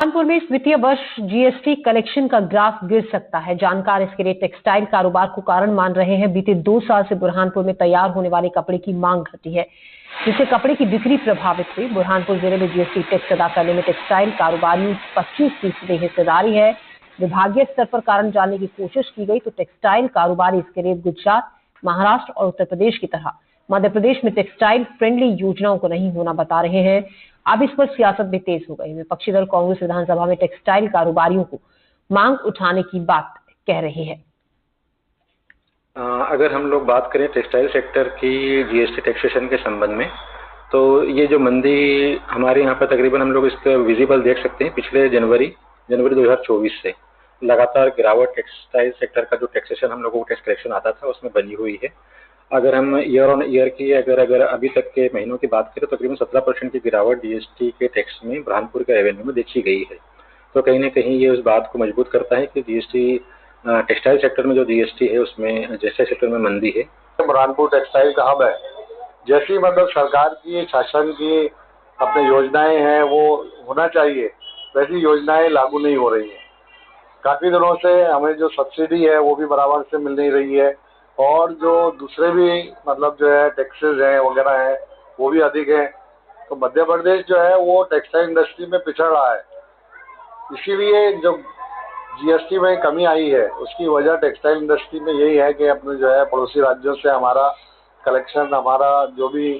बुरहानपुर में इस वित्तीय वर्ष जीएसटी कलेक्शन का ग्राफ गिर सकता है। जानकार इसके लिए टेक्सटाइल कारोबार को कारण मान रहे हैं। बीते 2 साल से बुरहानपुर में तैयार होने वाले कपड़े की मांग घटी है, जिससे कपड़े की बिक्री प्रभावित हुई। बुरहानपुर जिले में जीएसटी टैक्स अदा करने में टेक्सटाइल कारोबारियों की 25% हिस्सेदारी है। विभागीय स्तर पर कारण जानने की कोशिश की गई तो टेक्सटाइल कारोबारी इसके लिए गुजरात, महाराष्ट्र और उत्तर प्रदेश की तरह मध्य प्रदेश में टेक्सटाइल फ्रेंडली योजनाओं को नहीं होना बता रहे हैं। अब इस पर सियासत भी तेज हो गई। विपक्षी दल कांग्रेस विधानसभा में टेक्सटाइल कारोबारियों को मांग उठाने की बात कह रही है। अगर हम लोग बात करें टेक्सटाइल सेक्टर की जीएसटी टैक्सेशन के संबंध में, तो ये जो मंदी हमारे यहाँ पर तकरीबन हम लोग इसका विजिबल देख सकते हैं। पिछले जनवरी 2024 से लगातार गिरावट टेक्सटाइल सेक्टर का जो टैक्सेशन हम लोगों को टैक्स कलेक्शन आता था उसमें बनी हुई है। अगर हम ईयर ऑन ईयर की अगर अभी तक के महीनों की बात करें तो तकरीबन 17% की गिरावट जीएसटी के टैक्स में बुरहानपुर के रेवेन्यू में देखी गई है। तो कहीं ना कहीं ये उस बात को मजबूत करता है कि जीएसटी टेक्सटाइल सेक्टर में जो जीएसटी है उसमें जैसे सेक्टर में मंदी है। बुरहानपुर टेक्सटाइल का हब है। जैसी मतलब सरकार की शासन की अपनी योजनाएं हैं वो होना चाहिए, वैसी योजनाएं लागू नहीं हो रही है। काफी दिनों से हमें जो सब्सिडी है वो भी बराबर से मिल नहीं रही है और जो दूसरे भी मतलब जो है टैक्सेस हैं वगैरह है वो भी अधिक है। तो मध्य प्रदेश जो है वो टेक्सटाइल इंडस्ट्री में पिछड़ रहा है। इसीलिए जो जीएसटी में कमी आई है उसकी वजह टेक्सटाइल इंडस्ट्री में यही है कि अपने जो है पड़ोसी राज्यों से हमारा कलेक्शन, हमारा जो भी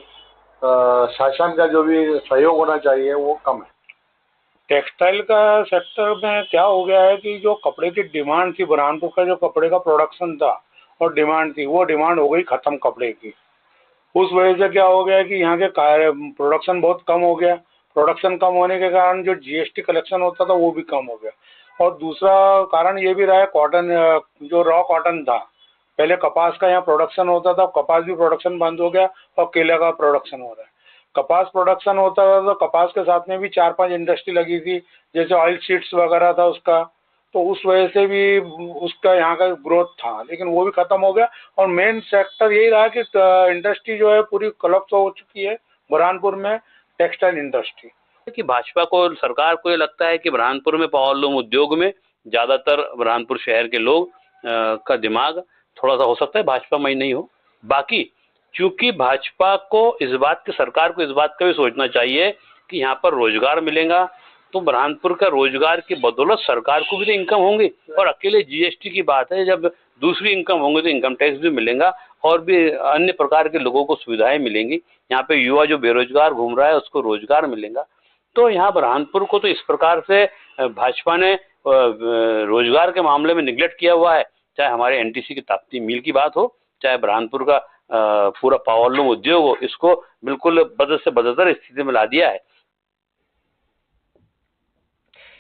शासन का जो भी सहयोग होना चाहिए वो कम है। टेक्सटाइल का सेक्टर में क्या हो गया है कि जो कपड़े की डिमांड थी, बुरहानपुर का जो कपड़े का प्रोडक्शन था और डिमांड थी, वो डिमांड हो गई खत्म कपड़े की। उस वजह से क्या हो गया कि यहाँ के प्रोडक्शन बहुत कम हो गया। प्रोडक्शन कम होने के कारण जो जीएसटी कलेक्शन होता था वो भी कम हो गया। और दूसरा कारण ये भी रहा है, कॉटन जो रॉ कॉटन था, पहले कपास का यहाँ प्रोडक्शन होता था, कपास भी प्रोडक्शन बंद हो गया और केला का प्रोडक्शन हो रहा है। कपास प्रोडक्शन होता था तो कपास के साथ में भी 4-5 इंडस्ट्री लगी थी, जैसे ऑयल सीड्स वगैरह था उसका, तो उस वजह से भी उसका यहाँ का ग्रोथ था, लेकिन वो भी खत्म हो गया। और मेन सेक्टर यही रहा कि इंडस्ट्री जो है पूरी कोलैप्स हो चुकी है बुरहानपुर में, टेक्सटाइल इंडस्ट्री। कि भाजपा को, सरकार को ये लगता है कि बुरहानपुर में पावरलूम उद्योग में ज्यादातर बुरहानपुर शहर के लोग का दिमाग थोड़ा सा हो सकता है भाजपा में ही नहीं हो। बाकी चूंकि भाजपा को इस बात की, सरकार को इस बात का भी सोचना चाहिए कि यहाँ पर रोजगार मिलेगा तो बुरहानपुर का रोजगार की बदौलत सरकार को भी तो इनकम होंगी। और अकेले जीएसटी की बात है, जब दूसरी इनकम होंगी तो इनकम टैक्स भी मिलेगा और भी अन्य प्रकार के लोगों को सुविधाएं मिलेंगी। यहाँ पे युवा जो बेरोजगार घूम रहा है उसको रोजगार मिलेगा। तो यहाँ बुरहानपुर को तो इस प्रकार से भाजपा ने रोजगार के मामले में निगलेक्ट किया हुआ है। चाहे हमारे एनटीसी की ताप्ती मिल की बात हो, चाहे बुरहानपुर का पूरा पावरलूम उद्योग हो, इसको बिल्कुल बद से बदतर स्थिति में ला दिया है।